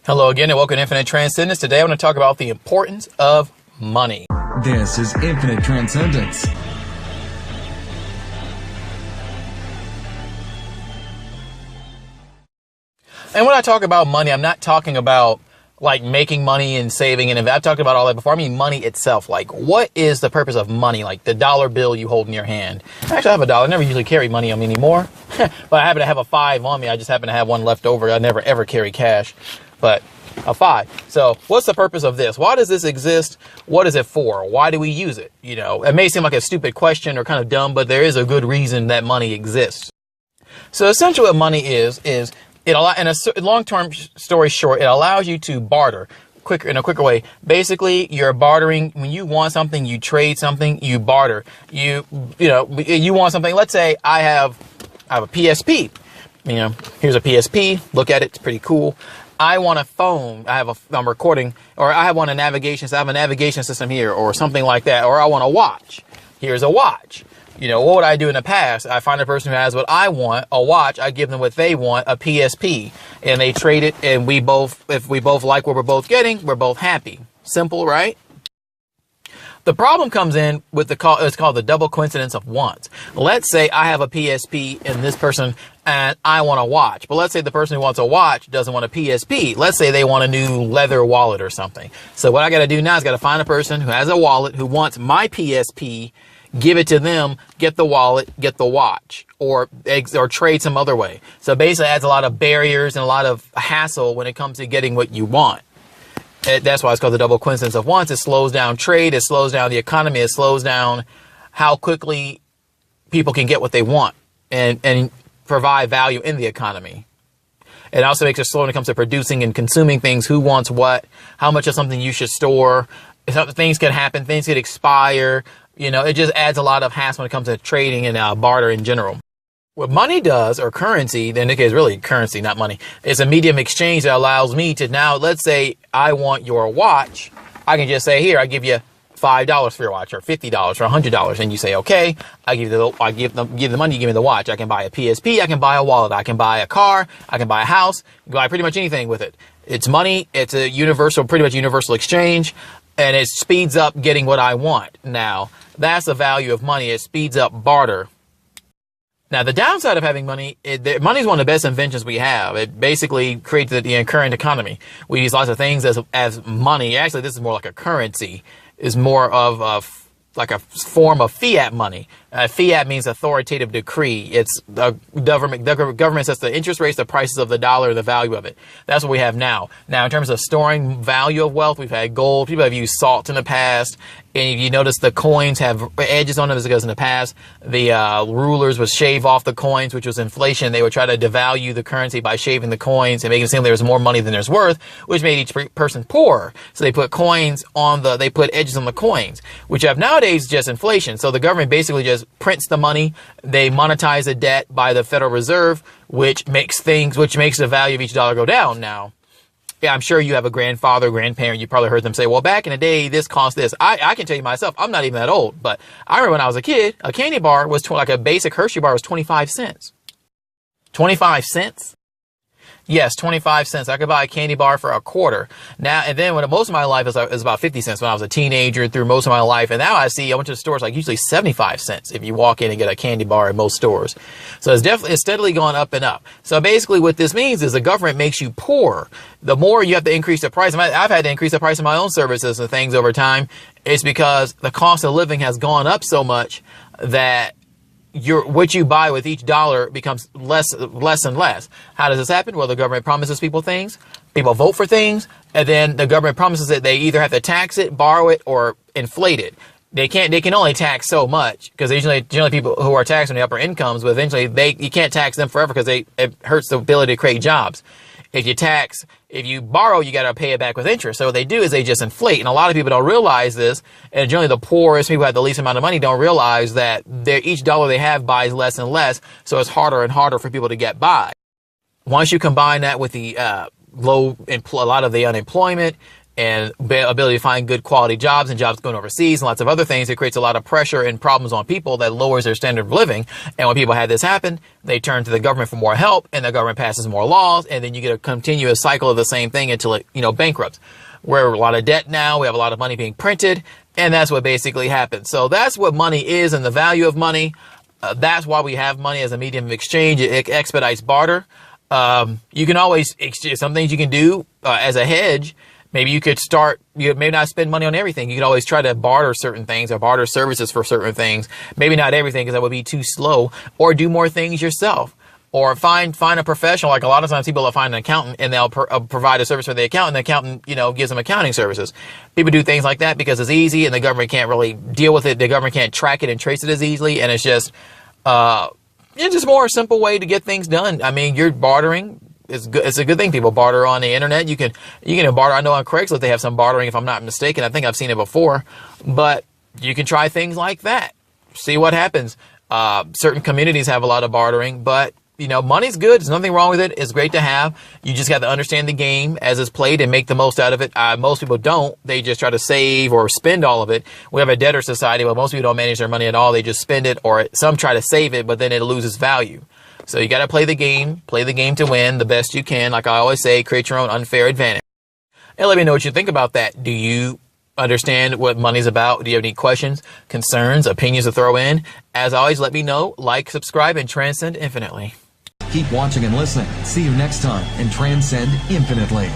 Hello again and welcome to Infinite Transcendence. Today I want to talk about the importance of money. This is Infinite Transcendence. And when I talk about money, I'm not talking about like making money and saving and I've talked about all that before. I mean money itself. Like, what is the purpose of money? Like the dollar bill you hold in your hand. Actually, I have a dollar. I never usually carry money on me anymore. But I happen to have a 5 on me. I just happen to have one left over. I never ever carry cash, but a 5. So what's the purpose of this? Why does this exist? What is it for? Why do we use it? You know, it may seem like a stupid question or kind of dumb, but there is a good reason that money exists. So essentially what money is it in a long-term story short, it allows you to barter in a quicker way. Basically, you're bartering. When you want something, you trade something, you barter. You want something. Let's say I have a PSP. You know, here's a PSP. Look at it. It's pretty cool. I want a phone. I'm recording, or I want a navigation. So I have a navigation system here, or something like that. Or I want a watch. Here's a watch. You know, what would I do in the past? I find a person who has what I want, a watch. I give them what they want, a PSP, and they trade it. And if we both like what we're both getting, we're both happy. Simple, right? The problem comes in with it's called the double coincidence of wants. Let's say I have a PSP and this person and I want a watch. But let's say the person who wants a watch doesn't want a PSP. Let's say they want a new leather wallet or something. So what I got to do now is got to find a person who has a wallet who wants my PSP, give it to them, get the wallet, get the watch, or trade some other way. So basically it adds a lot of barriers and a lot of hassle when it comes to getting what you want. That's why it's called the double coincidence of wants. It slows down trade. It slows down the economy. It slows down how quickly people can get what they want and provide value in the economy. It also makes it slow when it comes to producing and consuming things. Who wants what? How much of something you should store? Things can happen. Things could expire. You know, it just adds a lot of hassle when it comes to trading and barter in general. What money does, or currency, then it is really currency, not money. It's a medium exchange that allows me to now, let's say I want your watch. I can just say, here, I give you $5 for your watch, or $50 or $100. And you say, okay, I give the money, you give me the watch. I can buy a PSP. I can buy a wallet. I can buy a car. I can buy a house. I can buy pretty much anything with it. It's money. It's a pretty much universal exchange. And it speeds up getting what I want. Now, that's the value of money. It speeds up barter. Now, the downside of having money, money is one of the best inventions we have. It basically creates the current economy. We use lots of things as money. Actually, this is more like a currency. It's more of like a form of fiat money. Fiat means authoritative decree. It's the government sets the interest rates, the prices of the dollar, the value of it. That's what we have now. Now, in terms of storing value of wealth, we've had gold. People have used salt in the past. And if you notice, the coins have edges on them because in the past, the rulers would shave off the coins, which was inflation. They would try to devalue the currency by shaving the coins and making it seem there was more money than there's worth, which made each person poorer. So they put they put edges on the coins, which have nowadays just inflation. So the government basically just prints the money. They monetize the debt by the Federal Reserve, which makes the value of each dollar go down. Now, yeah, I'm sure you have a grandfather, grandparent. You probably heard them say, well, back in the day, this cost this. I can tell you myself, I'm not even that old, but I remember when I was a kid, a candy bar was like a basic Hershey bar was 25 cents. 25 cents? Yes, 25 cents. I could buy a candy bar for a quarter. Now, and then when most of my life is about 50 cents when I was a teenager through most of my life. And now I went to the stores like usually 75 cents if you walk in and get a candy bar at most stores. So it's steadily gone up and up. So basically what this means is the government makes you poor. The more you have to increase the price. I've had to increase the price of my own services and things over time. It's because the cost of living has gone up so much that what you buy with each dollar becomes less and less. How does this happen? Well, the government promises people things, people vote for things, and then the government promises that they either have to tax it, borrow it, or inflate it. They can only tax so much because generally people who are taxed on the upper incomes, but eventually you can't tax them forever because it hurts the ability to create jobs. If you borrow, you got to pay it back with interest. So what they do is they just inflate. And a lot of people don't realize this. And generally the poorest people who have the least amount of money don't realize that each dollar they have buys less and less. So it's harder and harder for people to get by. Once you combine that with the a lot of the unemployment and ability to find good quality jobs and jobs going overseas and lots of other things. It creates a lot of pressure and problems on people that lowers their standard of living. And when people had this happen, they turn to the government for more help, and the government passes more laws, and then you get a continuous cycle of the same thing until it, bankrupts. We're a lot of debt now. We have a lot of money being printed, and that's what basically happens. So that's what money is and the value of money. That's why we have money as a medium of exchange. It expedites barter. You can always exchange some things you can do as a hedge. Maybe you could you may not spend money on everything. You could always try to barter certain things or barter services for certain things. Maybe not everything, because that would be too slow, or do more things yourself. Or find a professional. Like a lot of times people will find an accountant and they'll provide a service for the accountant. The accountant, gives them accounting services. People do things like that because it's easy and the government can't really deal with it. The government can't track it and trace it as easily. And it's just, it's just more a simple way to get things done. I mean, you're bartering. It's good. It's a good thing. People barter on the internet. You can barter. I know on Craigslist they have some bartering, if I'm not mistaken. I think I've seen it before, but you can try things like that. See what happens. Certain communities have a lot of bartering, but money's good. There's nothing wrong with it. It's great to have. You just got to understand the game as it's played and make the most out of it. Most people don't. They just try to save or spend all of it. We have a debtor society, but most people don't manage their money at all. They just spend it, or some try to save it, but then it loses value. So you got to play the game to win the best you can. Like I always say, create your own unfair advantage. And let me know what you think about that. Do you understand what money's about? Do you have any questions, concerns, opinions to throw in? As always, let me know. Like, subscribe, and transcend infinitely. Keep watching and listening. See you next time and transcend infinitely.